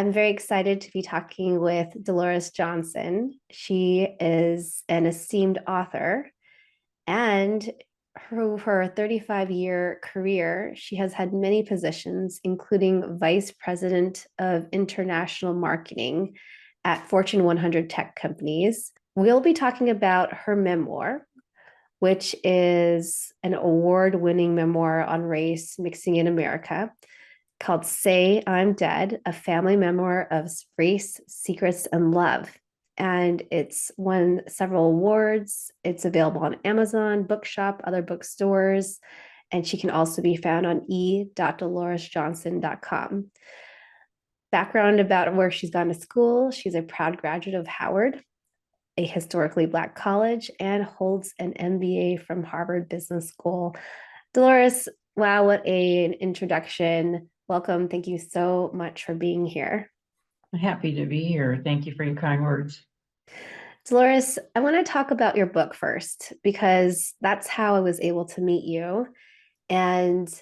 I'm very excited to be talking with Dolores Johnson. She is an esteemed author, and through her 35-year career, she has had many positions, including Vice President of International Marketing at Fortune 100 tech companies. We'll be talking about her memoir, which is an award-winning memoir on race mixing in America called Say I'm Dead, a family memoir of race, secrets, and love. And it's won several awards. It's available on Amazon, Bookshop, other bookstores, and she can also be found on e.doloresjohnson.com. Background about where she's gone to school: she's a proud graduate of Howard, a historically Black college, and holds an MBA from Harvard Business School. Dolores, wow, what an introduction. Welcome. Thank you so much for being here. I'm happy to be here. Thank you for your kind words. Dolores, I want to talk about your book first, because that's how I was able to meet you. And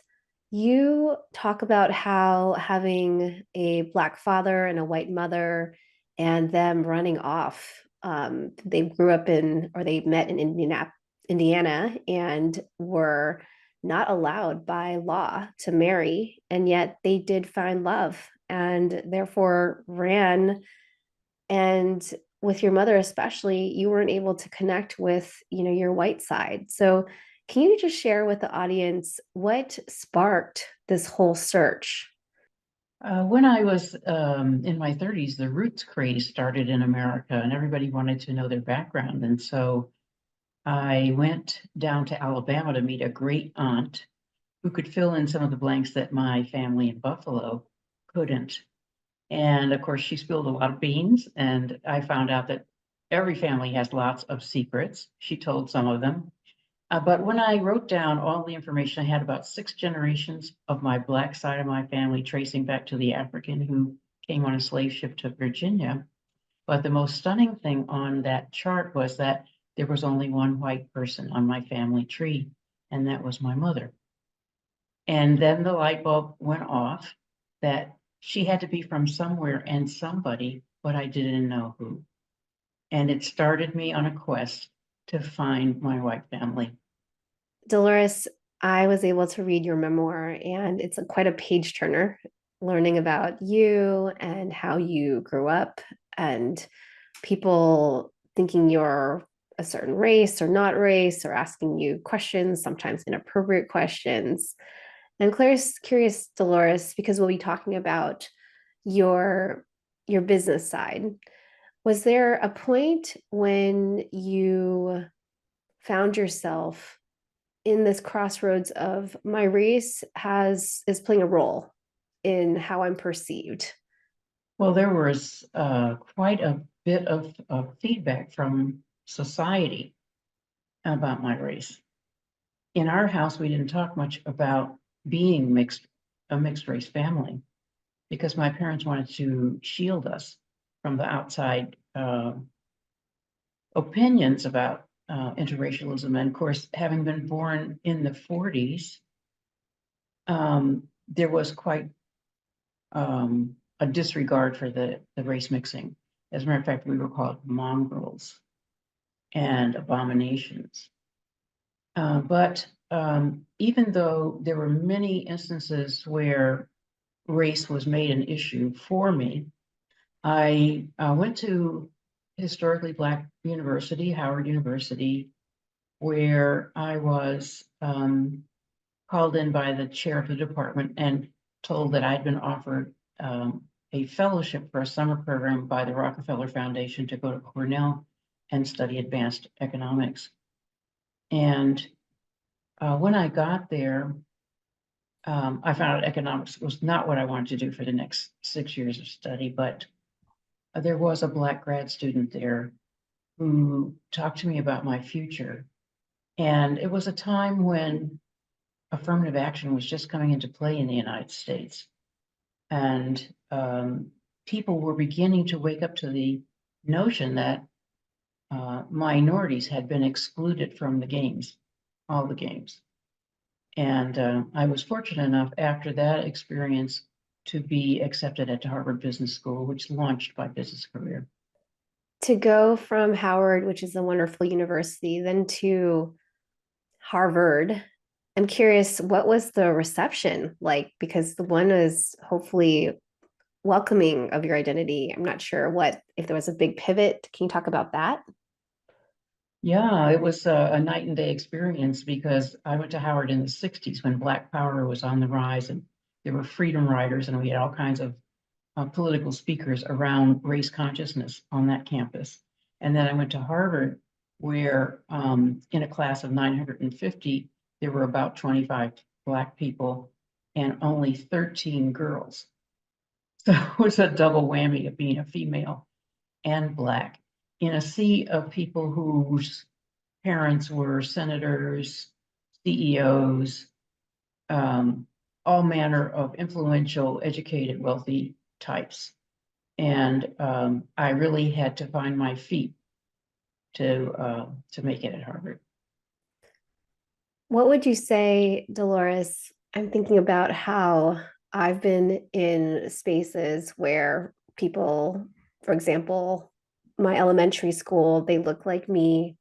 you talk about how having a Black father and a white mother and them running off. They grew up in, or they met in Indiana, and were not allowed by law to marry. And yet they did find love and therefore ran. And with your mother especially, you weren't able to connect with, your white side. So can you just share with the audience what sparked this whole search? When I was in my 30s, the roots craze started in America, and everybody wanted to know their background. And so I went down to Alabama to meet a great aunt who could fill in some of the blanks that my family in Buffalo couldn't. And of course, she spilled a lot of beans, and I found out that every family has lots of secrets. She told some of them. But when I wrote down all the information, I had about 6 generations of my Black side of my family, tracing back to the African who came on a slave ship to Virginia. But the most stunning thing on that chart was that there was only one white person on my family tree, and that was my mother. And then the light bulb went off that she had to be from somewhere and somebody, but I didn't know who. And it started me on a quest to find my white family. Dolores, I was able to read your memoir, and it's quite a page turner, learning about you and how you grew up, and people thinking you're a certain race or not race, or asking you questions, sometimes inappropriate questions. And curious, Dolores, because we'll be talking about your your business side. Was there a point when you found yourself in this crossroads of my race is playing a role in how I'm perceived? Well, there was quite a bit of feedback from society about my race. In our house, we didn't talk much about being a mixed race family, because my parents wanted to shield us from the outside opinions about interracialism. And of course, having been born in the 40s, there was quite a disregard for the race mixing. As a matter of fact, we were called mongrels and abominations. But even though there were many instances where race was made an issue for me, I went to historically Black university, Howard University, where I was called in by the chair of the department and told that I'd been offered a fellowship for a summer program by the Rockefeller Foundation to go to Cornell and study advanced economics. And when I got there, I found out economics was not what I wanted to do for the next 6 years of study, but there was a Black grad student there who talked to me about my future. And it was a time when affirmative action was just coming into play in the United States. And people were beginning to wake up to the notion that minorities had been excluded from the games, all the games. And I was fortunate enough after that experience to be accepted at Harvard Business School, which launched my business career. To go from Howard, which is a wonderful university, then to Harvard, I'm curious, what was the reception like? Because the one is hopefully welcoming of your identity. I'm not sure what, if there was a big pivot. Can you talk about that? Yeah, it was a night and day experience because I went to Howard in the 60s when Black Power was on the rise and there were freedom riders and we had all kinds of political speakers around race consciousness on that campus. And then I went to Harvard where in a class of 950, there were about 25 Black people and only 13 girls. So it was a double whammy of being a female and Black in a sea of people whose parents were senators, CEOs, all manner of influential, educated, wealthy types. And I really had to find my feet to make it at Harvard. What would you say, Dolores? I'm thinking about how I've been in spaces where people, for example, my elementary school, they look like me,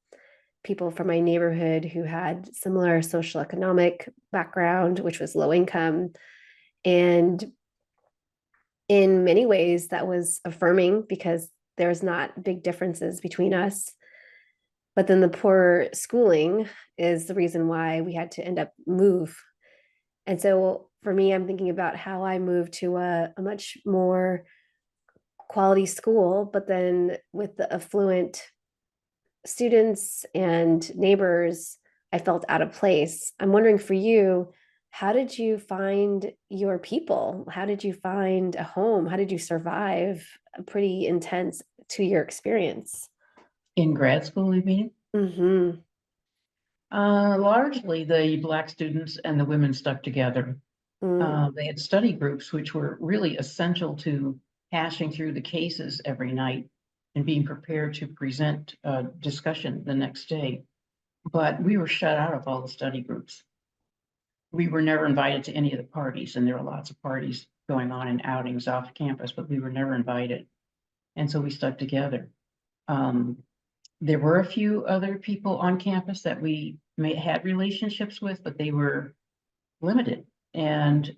people from my neighborhood who had similar social economic background, which was low income. And in many ways, that was affirming because there's not big differences between us. But then the poor schooling is the reason why we had to end up move. And so for me, I'm thinking about how I moved to a much more quality school, but then with the affluent students and neighbors, I felt out of place. I'm wondering for you, how did you find your people? How did you find a home? How did you survive a pretty intense 2 year experience? In grad school, you mean? Mm-hmm. Largely the Black students and the women stuck together. Mm. They had study groups, which were really essential to hashing through the cases every night and being prepared to present discussion the next day. But we were shut out of all the study groups. We were never invited to any of the parties, and there were lots of parties going on and outings off campus, but we were never invited. And so we stuck together. Um, there were a few other people on campus that we had relationships with, but they were limited. And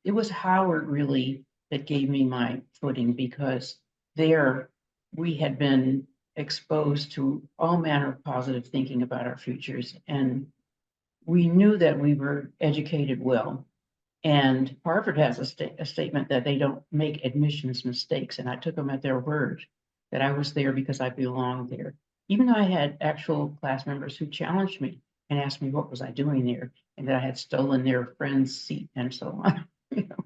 it was Howard really that gave me my footing because there we had been exposed to all manner of positive thinking about our futures. And we knew that we were educated well. And Harvard has a statement that they don't make admissions mistakes. And I took them at their word that I was there because I belonged there. Even though I had actual class members who challenged me and asked me what was I doing there and that I had stolen their friend's seat and so on. You know,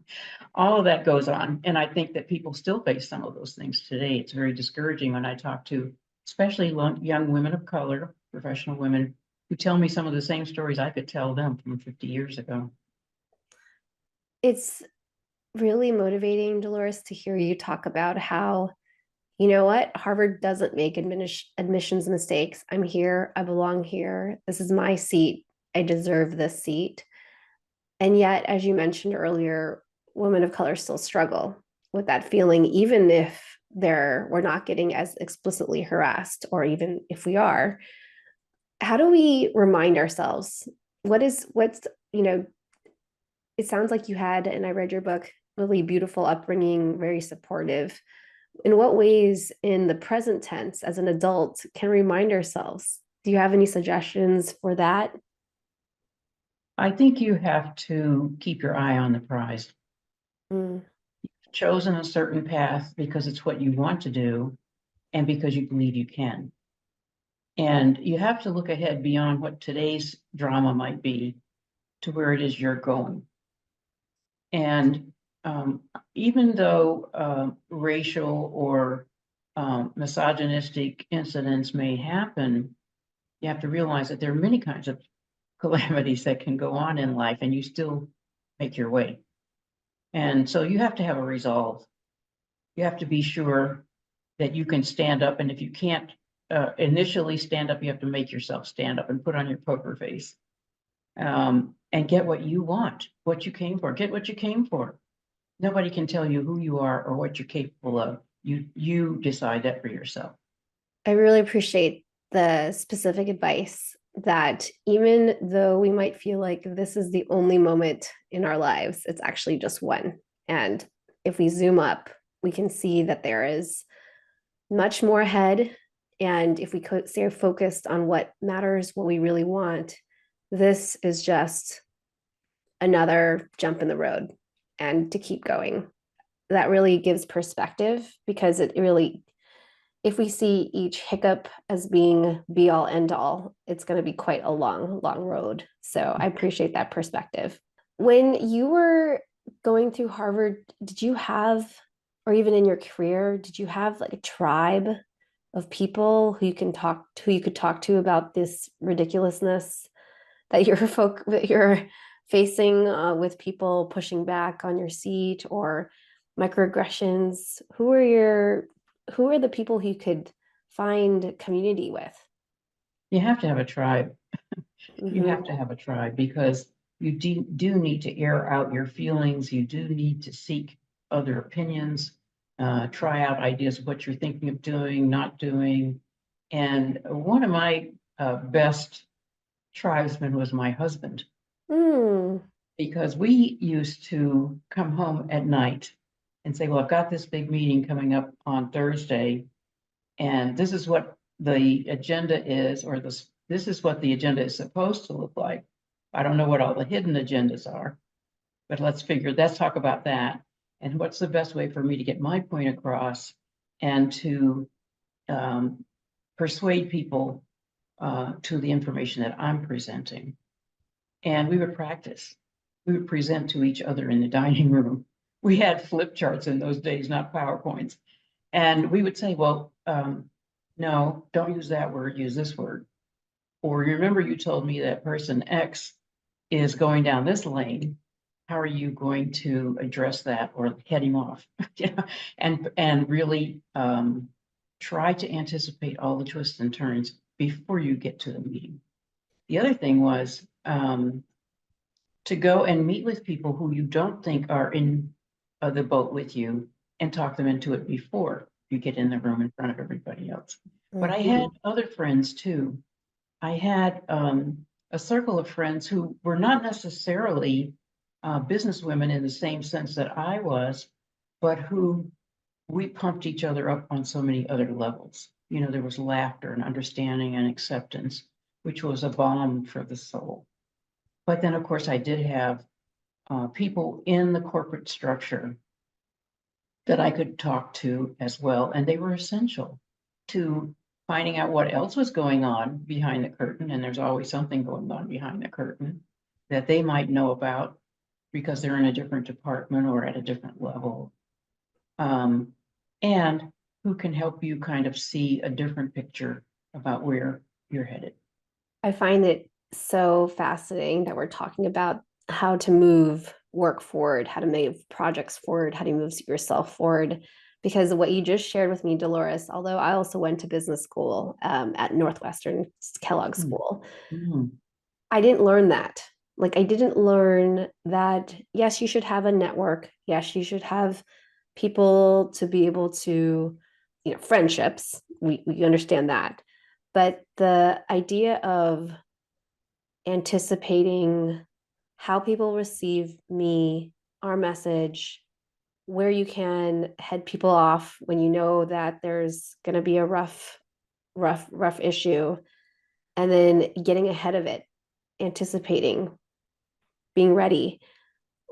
all of that goes on. And I think that people still face some of those things today. It's very discouraging when I talk to especially young women of color, professional women, who tell me some of the same stories I could tell them from 50 years ago. It's really motivating, Dolores, to hear you talk about how, you know what, Harvard doesn't make admissions mistakes. I'm here. I belong here. This is my seat. I deserve this seat. And yet, as you mentioned earlier, women of color still struggle with that feeling, even if we're not getting as explicitly harassed, or even if we are. How do we remind ourselves what's, you know, it sounds like you had, and I read your book, really beautiful upbringing, very supportive. In what ways in the present tense as an adult can we remind ourselves? Do you have any suggestions for that? I think you have to keep your eye on the prize. Mm. You've chosen a certain path because it's what you want to do and because you believe you can. And you have to look ahead beyond what today's drama might be to where it is you're going. And even though racial or misogynistic incidents may happen, you have to realize that there are many kinds of calamities that can go on in life and you still make your way. And so you have to have a resolve. You have to be sure that you can stand up. And if you can't initially stand up, you have to make yourself stand up and put on your poker face and get what you want, what you came for. Get what you came for. Nobody can tell you who you are or what you're capable of. You decide that for yourself. I really appreciate the specific advice that even though we might feel like this is the only moment in our lives, it's actually just one. And if we zoom up, we can see that there is much more ahead. And if we could stay focused on what matters, what we really want, this is just another jump in the road and to keep going. That really gives perspective because it really, if we see each hiccup as being be all end all, it's going to be quite a long, long road. So I appreciate that perspective. When you were going through Harvard, did you have, or even in your career, did you have like a tribe of people who you could talk to about this ridiculousness that you're facing with people pushing back on your seat or microaggressions? Who are the people who you could find community with? You have to have a tribe. You have Mm-hmm. to have a tribe because you do need to air out your feelings. You do need to seek other opinions, try out ideas of what you're thinking of doing, not doing. And one of my best tribesmen was my husband Mm, because we used to come home at night and say, well, I've got this big meeting coming up on Thursday, and this is what the agenda is, or this is what the agenda is supposed to look like. I don't know what all the hidden agendas are, but let's talk about that. And what's the best way for me to get my point across and to um, persuade people to the information that I'm presenting. And we would practice. We would present to each other in the dining room. We had flip charts in those days, not PowerPoints. And we would say, well, no, don't use that word, use this word. Or remember, you told me that person X is going down this lane. How are you going to address that or head him off? Yeah, and really try to anticipate all the twists and turns before you get to the meeting. The other thing was to go and meet with people who you don't think are in the boat with you and talk them into it before you get in the room in front of everybody else. But I had mhm. other friends too. I had a circle of friends who were not necessarily businesswomen in the same sense that I was, but who we pumped each other up on so many other levels. You know, there was laughter and understanding and acceptance, which was a balm for the soul. But then, of course, I did have people in the corporate structure that I could talk to as well, and they were essential to finding out what else was going on behind the curtain. And there's always something going on behind the curtain that they might know about because they're in a different department or at a different level. Um, and who can help you kind of see a different picture about where you're headed. I find it so fascinating that we're talking about how to move work forward, how to move projects forward, how to move yourself forward. Because what you just shared with me, Dolores, although I also went to business school at Northwestern Kellogg Mm, School, mm, I didn't learn that. Like, I didn't learn that, yes, you should have a network. Yes, you should have people to be able to, friendships. We understand that. But the idea of anticipating how people receive me, our message, where you can head people off when you know that there's going to be a rough issue, and then getting ahead of it, anticipating, being ready.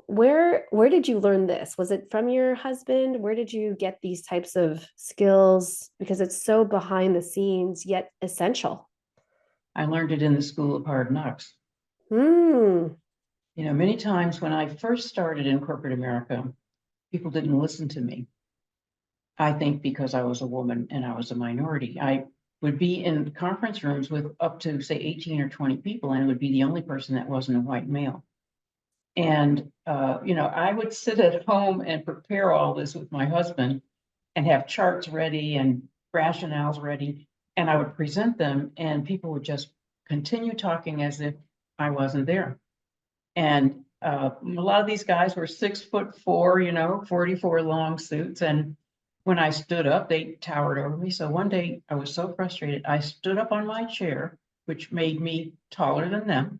Where did you learn this? Was it from your husband? Where did you get these types of skills? Because it's so behind the scenes yet essential. I learned it in the School of Hard Knocks. Hmm. You know, many times when I first started in corporate America, people didn't listen to me. I think because I was a woman and I was a minority. I would be in conference rooms with up to, say, 18 or 20 people, and it would be the only person that wasn't a white male. And, you know, I would sit at home and prepare all this with my husband and have charts ready and rationales ready. And I would present them, and people would just continue talking as if I wasn't there. And A lot of these guys were 6'4", 44 long suits. And when I stood up, they towered over me. So one day I was so frustrated, I stood up on my chair, which made me taller than them,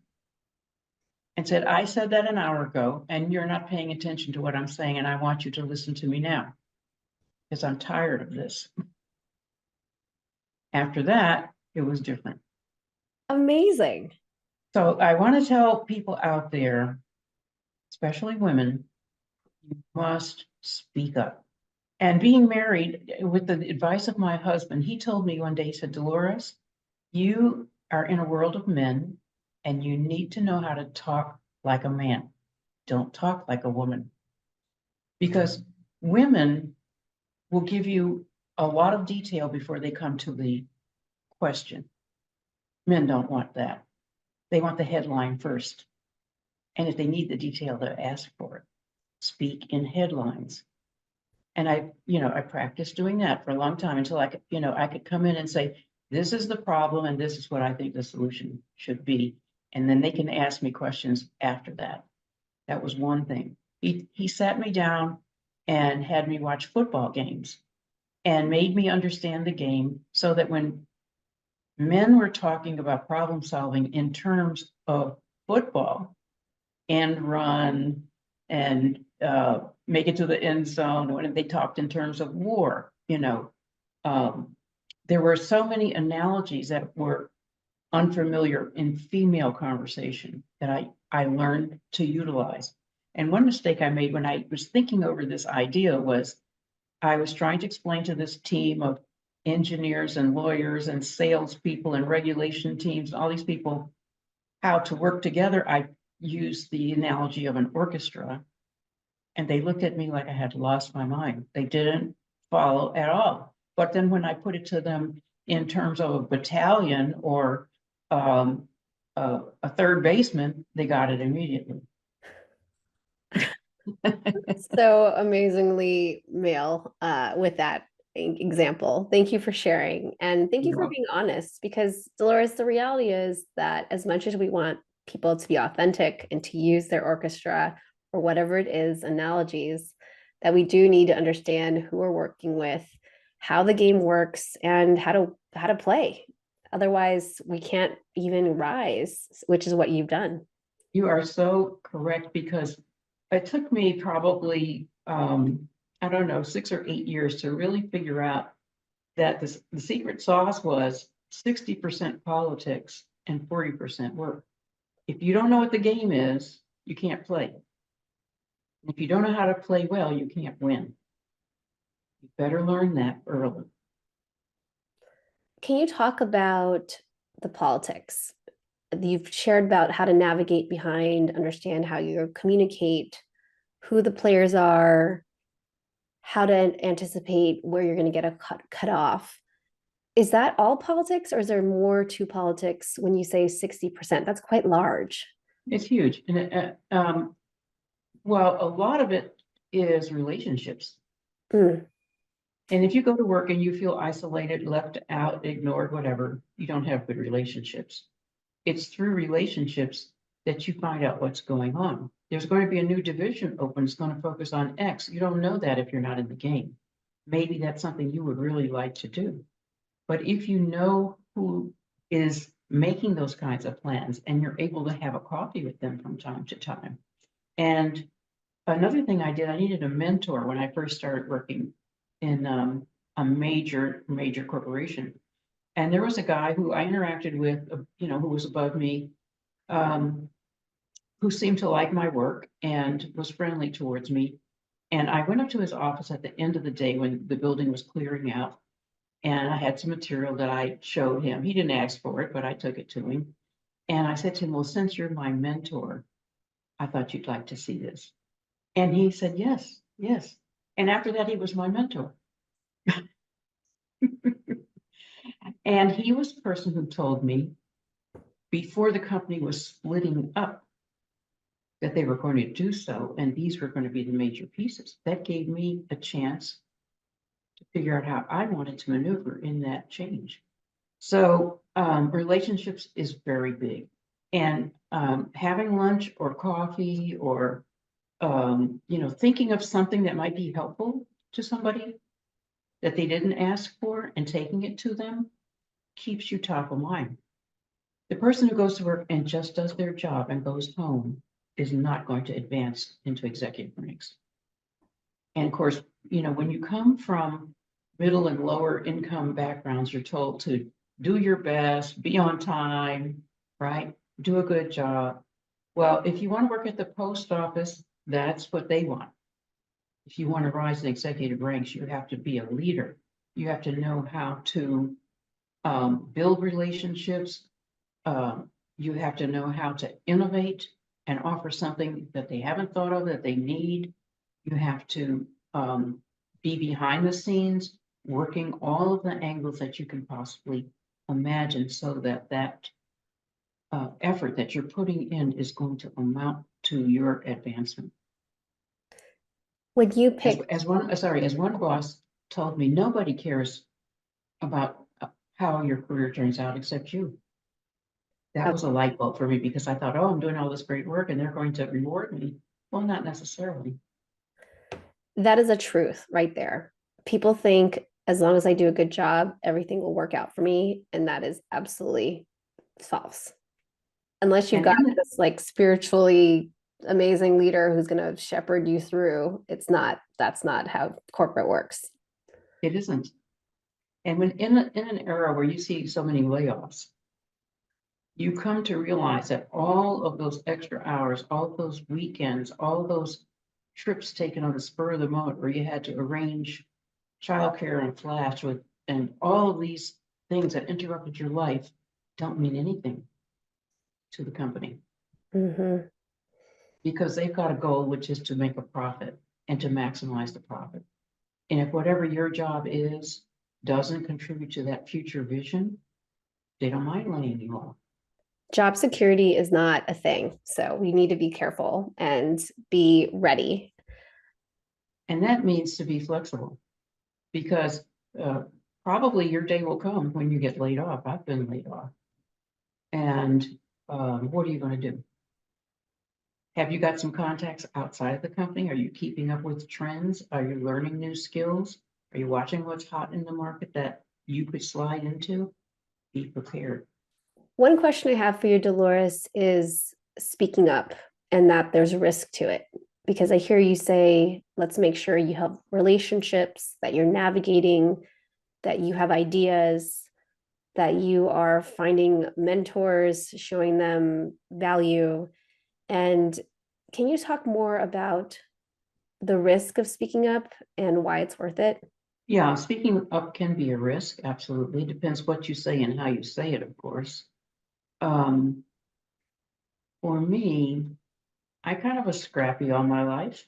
and said, I said that an hour ago, and you're not paying attention to what I'm saying, and I want you to listen to me now, because I'm tired of this. After that, it was different. Amazing. So I want to tell people out there, especially women, you must speak up. And being married, with the advice of my husband, he told me one day, he said, Dolores, you are in a world of men, and you need to know how to talk like a man. Don't talk like a woman. Because women will give you a lot of detail before they come to the question. Men don't want that. They want the headline first. And if they need the detail, they'll ask for it. Speak in headlines. And I practiced doing that for a long time until I could come in and say, this is the problem and this is what I think the solution should be. And then they can ask me questions after that. That was one thing. He sat me down and had me watch football games and made me understand the game so that when men were talking about problem solving in terms of football and run and make it to the end zone, when they talked in terms of war, there were so many analogies that were unfamiliar in female conversation that I learned to utilize. And one mistake I made when I was thinking over this idea was I was trying to explain to this team of engineers and lawyers and salespeople and regulation teams, all these people, how to work together. I used the analogy of an orchestra, and they looked at me like I had lost my mind. They didn't follow at all. But then when I put it to them in terms of a battalion or a third baseman, they got it immediately. So amazingly male with that example. Thank you for sharing. And thank you for being honest because Dolores, the reality is that as much as we want people to be authentic and to use their orchestra or whatever it is, analogies, that we do need to understand who we're working with, how the game works, and how to play. Otherwise, we can't even rise, which is what you've done. You are so correct because it took me probably, I don't know, 6 or 8 years to really figure out that the secret sauce was 60% politics and 40% work. If you don't know what the game is, you can't play. If you don't know how to play well, you can't win. You better learn that early. Can you talk about the politics? You've shared about how to navigate behind, understand how you communicate, who the players are, how to anticipate where you're going to get a cut off. Is that all politics or is there more to politics when you say 60%? That's quite large. It's huge. And well, a lot of it is relationships. Mm. And if you go to work and you feel isolated, left out, ignored, whatever, you don't have good relationships. It's through relationships that you find out what's going on. There's going to be a new division open. It's going to focus on X. You don't know that if you're not in the game. Maybe that's something you would really like to do. But if you know who is making those kinds of plans and you're able to have a coffee with them from time to time. And another thing I did, I needed a mentor when I first started working in a major corporation. And there was a guy who I interacted with, who was above me, who seemed to like my work and was friendly towards me. And I went up to his office at the end of the day when the building was clearing out. And I had some material that I showed him. He didn't ask for it, but I took it to him. And I said to him, well, since you're my mentor, I thought you'd like to see this. And he said, yes, yes. And after that, he was my mentor. And he was the person who told me before the company was splitting up that they were going to do so, and these were going to be the major pieces. That gave me a chance to figure out how I wanted to maneuver in that change. So relationships is very big. And having lunch or coffee or, thinking of something that might be helpful to somebody that they didn't ask for and taking it to them keeps you top of mind. The person who goes to work and just does their job and goes home is not going to advance into executive ranks. And of course, when you come from middle and lower income backgrounds, you're told to do your best, be on time, right? Do a good job. Well, if you want to work at the post office, that's what they want. If you want to rise in executive ranks, you have to be a leader. You have to know how to build relationships. You have to know how to innovate and offer something that they haven't thought of that they need. You have to be behind the scenes, working all of the angles that you can possibly imagine so that effort that you're putting in is going to amount to your advancement. When you As, picked, as one, sorry, as one boss told me, nobody cares about how your career turns out except you. That was a light bulb for me because I thought, oh, I'm doing all this great work and they're going to reward me. Well, not necessarily. that is a truth right there. People think as long as I do a good job, everything will work out for me. And that is absolutely false. Unless you've And got this like spiritually amazing leader who's going to shepherd you through, that's not how corporate works. it isn't. And when in an era where you see so many layoffs, you come to realize that all of those extra hours, all of those weekends, all of those trips taken on the spur of the moment where you had to arrange childcare and flash with, and all of these things that interrupted your life don't mean anything to the company Mm-hmm. because they've got a goal, which is to make a profit and to maximize the profit. And if whatever your job is doesn't contribute to that future vision, they don't mind laying you off. Job security is not a thing. So we need to be careful and be ready. And that means to be flexible because probably your day will come when you get laid off. I've been laid off. And what are you going to do? Have you got some contacts outside of the company? Are you keeping up with trends? Are you learning new skills? Are you watching what's hot in the market that you could slide into? Be prepared. One question I have for you, Dolores, is speaking up and that there's risk to it. Because I hear you say, let's make sure you have relationships, that you're navigating, that you have ideas, that you are finding mentors, showing them value. And can you talk more about the risk of speaking up and why it's worth it? Yeah, speaking up can be a risk. Absolutely. Depends what you say and how you say it, of course. Um, for me, I kind of was scrappy all my life.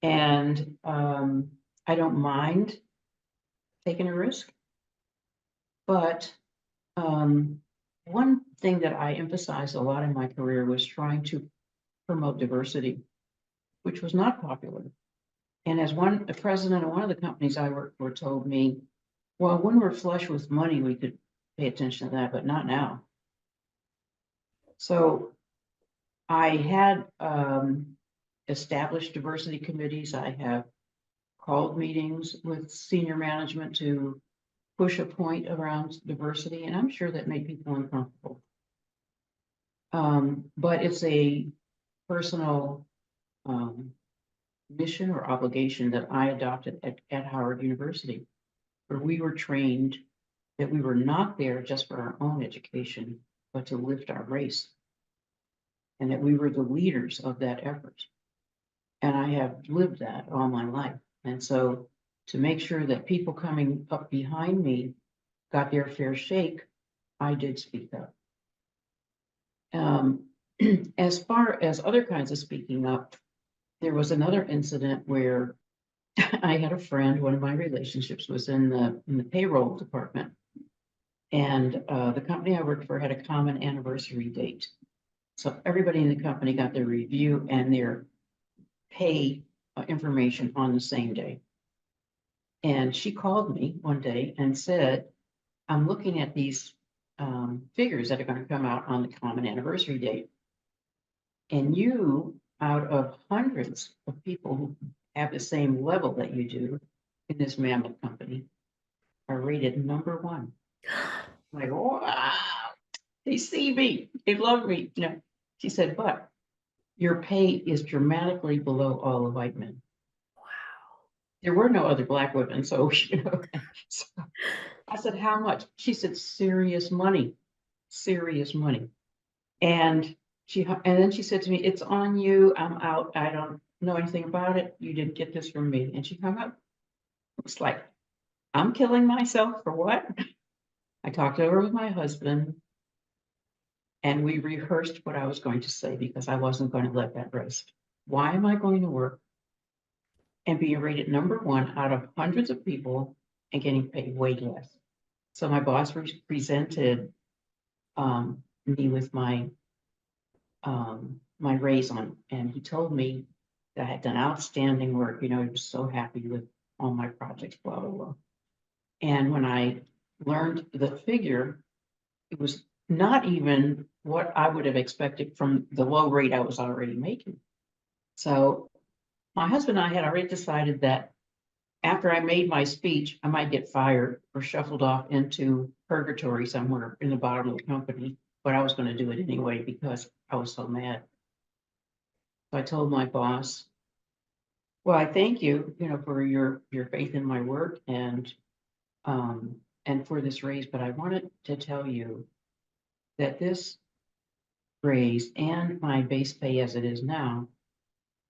And I don't mind taking a risk. But one thing that I emphasized a lot in my career was trying to promote diversity, which was not popular. And as the president of one of the companies I worked for told me, well, when we're flush with money, we could pay attention to that, but not now. So I had established diversity committees. I have called meetings with senior management to push a point around diversity, and I'm sure that made people uncomfortable. But it's a personal mission or obligation that I adopted at Howard University, where we were trained that we were not there just for our own education, but to lift our race, and that we were the leaders of that effort. And I have lived that all my life. And so to make sure that people coming up behind me got their fair shake, I did speak up. As far as other kinds of speaking up, there was another incident where I had a friend, one of my relationships was in the payroll department. And the company I worked for had a common anniversary date. So everybody in the company got their review and their pay information on the same day. And she called me one day and said, I'm looking at these figures that are going to come out on the common anniversary date. And you, out of hundreds of people who have the same level that you do in this mammoth company, are rated number one. I'm like, wow, they see me, they love me. She said, but your pay is dramatically below all the white men. There were no other Black women, so so I said, how much? She said, serious money, serious money. And then she said to me, it's on you. I'm out. I don't know anything about it. You didn't get this from me. And she hung up. It's like, I'm killing myself for what? I talked over with my husband and we rehearsed what I was going to say because I wasn't going to let that rest. Why am I going to work and be rated number one out of hundreds of people and getting paid way less? So my boss presented me with my raise on, and he told me that I had done outstanding work. He was so happy with all my projects, blah, blah, blah. And when I learned the figure, it was not even what I would have expected from the low rate I was already making. So my husband and I had already decided that after I made my speech, I might get fired or shuffled off into purgatory somewhere in the bottom of the company, but I was going to do it anyway because I was so mad. So I told my boss, well, I thank you, for your faith in my work and for this raise, but I wanted to tell you that this raise and my base pay as it is now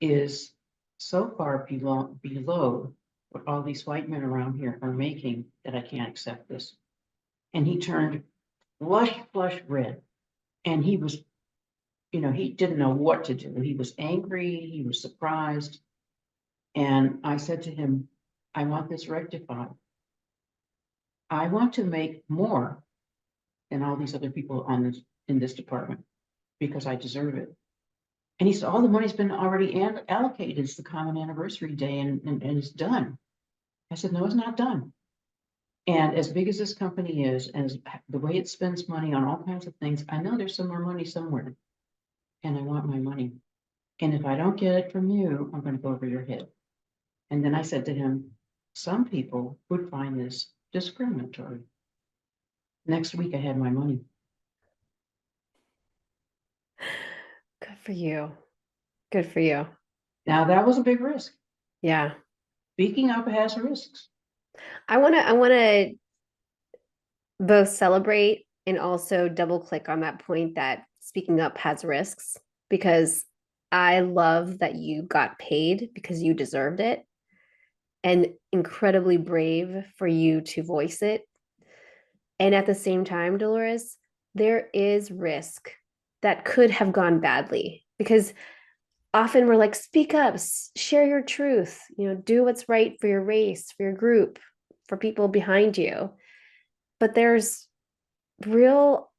is so far below what all these white men around here are making that I can't accept this. And he turned flush red. And he was, he didn't know what to do. He was angry, he was surprised. And I said to him, I want this rectified. I want to make more than all these other people in this department because I deserve it. And he said, all the money's been already allocated. It's the common anniversary day and it's done. I said, no, it's not done. And as big as this company is, and the way it spends money on all kinds of things, I know there's some more money somewhere. And I want my money. And if I don't get it from you, I'm going to go over your head. And then I said to him, some people would find this discriminatory. Next week, I had my money. Good for you. Good for you. Now, that was a big risk. Yeah. Speaking up has risks. I want to both celebrate and also double click on that point that speaking up has risks, because I love that you got paid because you deserved it, and incredibly brave for you to voice it. And at the same time, Dolores, there is risk that could have gone badly, because often we're like, speak up, share your truth, do what's right for your race, for your group, for people behind you. But there's real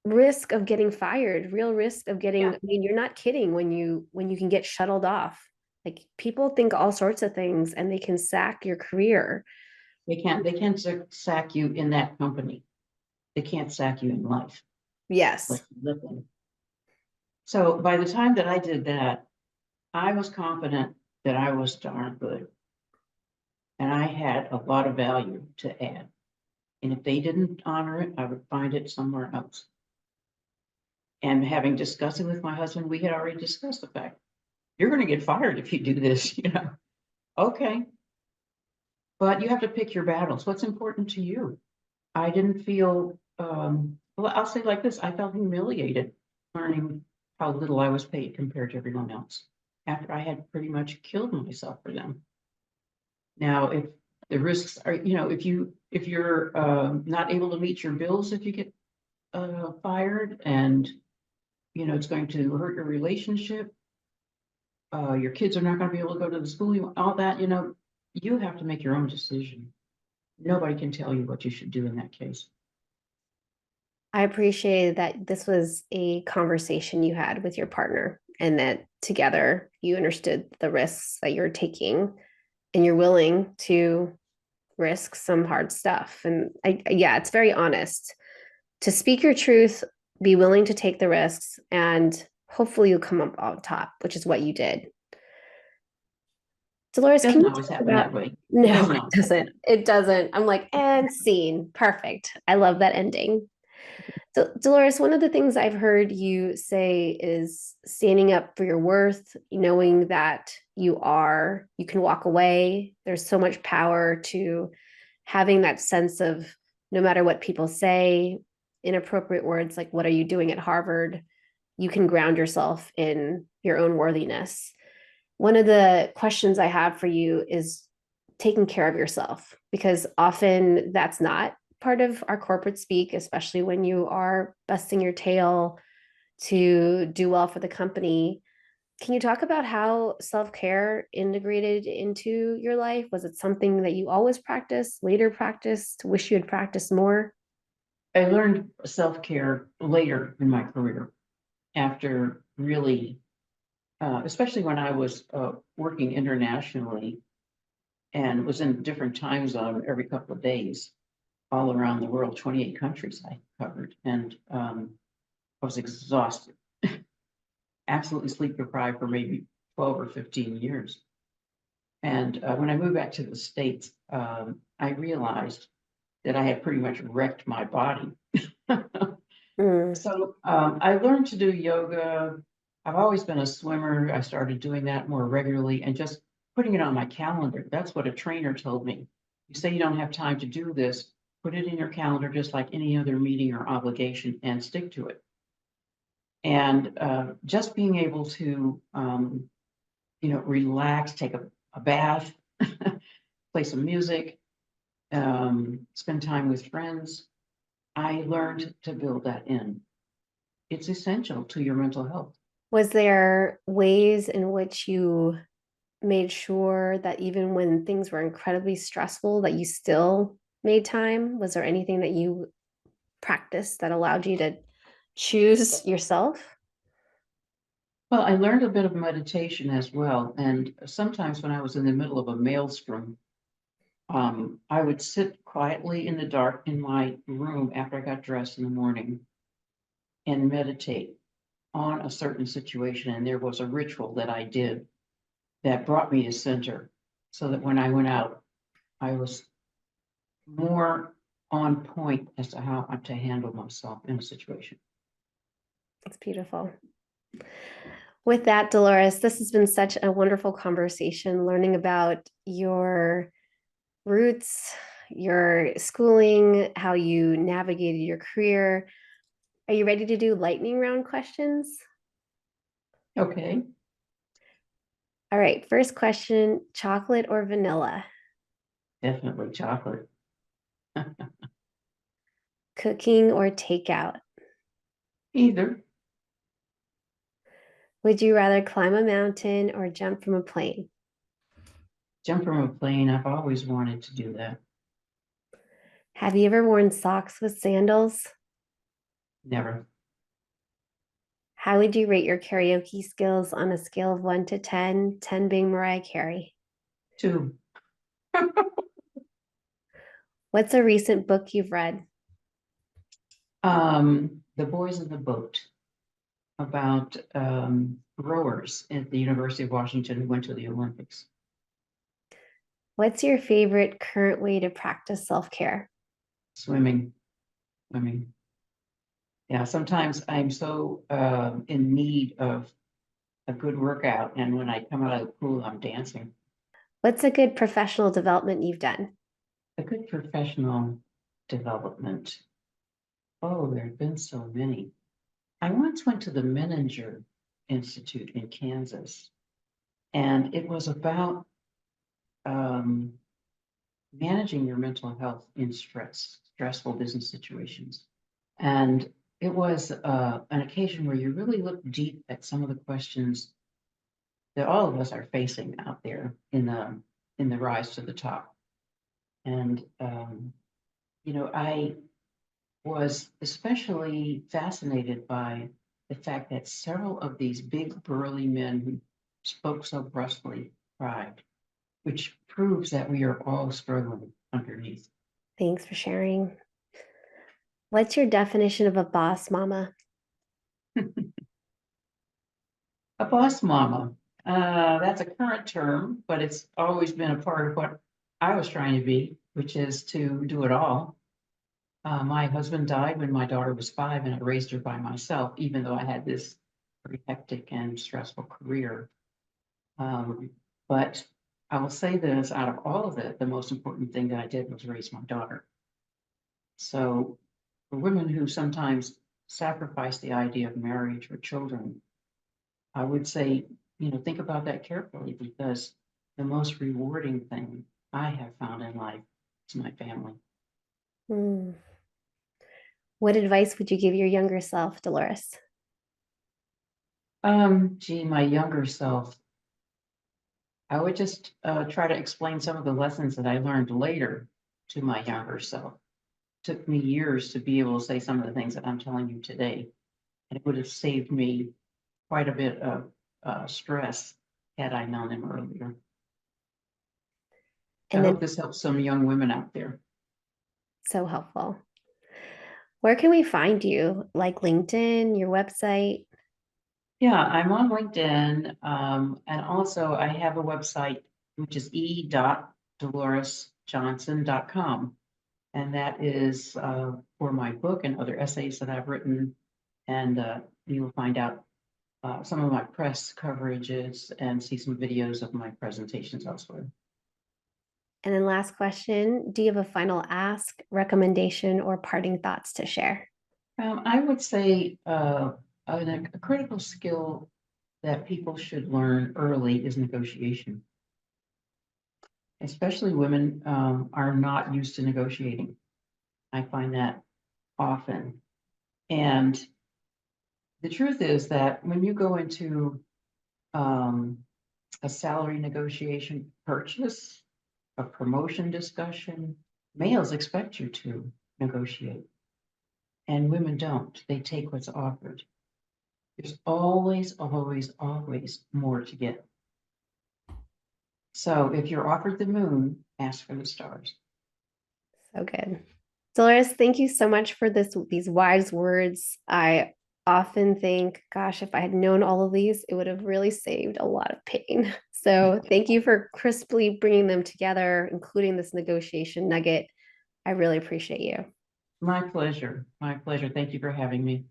risk of getting fired, real risk of getting, Yeah. I mean, you're not kidding when you can get shuttled off. Like, people think all sorts of things and they can sack your career. They can't sack you in that company. They can't sack you in life. Yes. Like living. So by the time that I did that, I was confident that I was darn good. And I had a lot of value to add. And if they didn't honor it, I would find it somewhere else. And having discussed it with my husband, we had already discussed the fact, you're going to get fired if you do this. Okay. But you have to pick your battles. What's important to you? I didn't feel, well, I'll say like this, I felt humiliated learning how little I was paid compared to everyone else after I had pretty much killed myself for them. Now, if the risks are, if you're not able to meet your bills, if you get fired, and it's going to hurt your relationship, your kids are not going to be able to go to the school, all that, you have to make your own decision. Nobody can tell you what you should do in that case. I appreciate that this was a conversation you had with your partner, and that together you understood the risks that you're taking and you're willing to risk some hard stuff. And yeah, it's very honest to speak your truth, be willing to take the risks, and hopefully you'll come up on top, which is what you did. Dolores, can Doesn't you always talk happen about? that way. It No, doesn't it always doesn't. happen. It doesn't. I'm like, and scene. Perfect. I love that ending. So, Dolores, one of the things I've heard you say is standing up for your worth, knowing that you can walk away. There's so much power to having that sense of no matter what people say, inappropriate words like, what are you doing at Harvard? You can ground yourself in your own worthiness. One of the questions I have for you is taking care of yourself, because often that's not part of our corporate speak, especially when you are busting your tail to do well for the company. Can you talk about how self-care integrated into your life? Was it something that you always practiced, later practiced, wish you had practiced more? I learned self-care later in my career after really, especially when I was working internationally and was in a different time zone every couple of days all around the world, 28 countries I covered. And I was exhausted, absolutely sleep deprived for maybe 12 or 15 years. And when I moved back to the States, I realized that I had pretty much wrecked my body. Mm. So I learned to do yoga. I've always been a swimmer. I started doing that more regularly and just putting it on my calendar. That's what a trainer told me. You say you don't have time to do this, put it in your calendar just like any other meeting or obligation and stick to it. And just being able to, relax, take a bath, play some music, spend time with friends. I learned to build that in. It's essential to your mental health. Was there ways in which you made sure that even when things were incredibly stressful, that you still made time? Was there anything that you practiced that allowed you to choose yourself? Well, I learned a bit of meditation as well. And sometimes when I was in the middle of a maelstrom, I would sit quietly in the dark in my room after I got dressed in the morning and meditate on a certain situation. And there was a ritual that I did that brought me to center so that when I went out, I was more on point as to how I'm to handle myself in a situation. It's beautiful. With that, Dolores, this has been such a wonderful conversation learning about your roots, your schooling, how you navigated your career. Are you ready to do lightning round questions? Okay, All right, first question, chocolate or vanilla? definitely chocolate. Cooking or takeout? Either. Would you rather climb a mountain or jump from a plane? Jump from a plane. I've always wanted to do that. Have you ever worn socks with sandals? Never. How would you rate your karaoke skills on a scale of 1 to 10, 10 being Mariah Carey? Two. What's a recent book you've read? The Boys in the Boat about rowers at the University of Washington who went to the Olympics. What's your favorite current way to practice self care? Swimming. Swimming. Yeah, sometimes I'm so in need of a good workout, and when I come out of the pool, I'm dancing. What's a good professional development you've done? A good professional development. Oh, there have been so many. I once went to the Menninger Institute in Kansas, and it was about um, managing your mental health in stressful business situations. And it was an occasion where you really look deep at some of the questions that all of us are facing out there in the rise to the top. And I was especially fascinated by the fact that several of these big burly men who spoke so brusquely cried, which proves that we are all struggling underneath. Thanks for sharing. What's your definition of a boss mama? A boss mama, that's a current term, but it's always been a part of what I was trying to be, which is to do it all. My husband died when my daughter was 5, and I raised her by myself, even though I had this very hectic and stressful career. But I will say this, out of all of it, the most important thing that I did was raise my daughter. So for women who sometimes sacrifice the idea of marriage or children, I would say, think about that carefully, because the most rewarding thing I have found in life is my family. Hmm. What advice would you give your younger self, Dolores? Gee, my younger self, I would just try to explain some of the lessons that I learned later to my younger self. Took me years to be able to say some of the things that I'm telling you today, and it would have saved me quite a bit of stress had I known them earlier. I And then, hope this helps some young women out there. so helpful. Where can we find you? Like LinkedIn, your website? Yeah, I'm on LinkedIn, and also I have a website, which is e.doloresjohnson.com. And that is for my book and other essays that I've written. And you will find out some of my press coverages and see some videos of my presentations elsewhere. And then last question, do you have a final ask, recommendation, or parting thoughts to share? I would say a critical skill that people should learn early is negotiation. Especially women are not used to negotiating. I find that often. And the truth is that when you go into um, a salary negotiation purchase, a promotion discussion, males expect you to negotiate, and women don't. They take what's offered. There's always, always, always more to get. So if you're offered the moon, ask for the stars. So good. Dolores, thank you so much for these wise words. I often think, gosh, if I had known all of these, it would have really saved a lot of pain. So thank you for crisply bringing them together, including this negotiation nugget. I really appreciate you. My pleasure. My pleasure. Thank you for having me.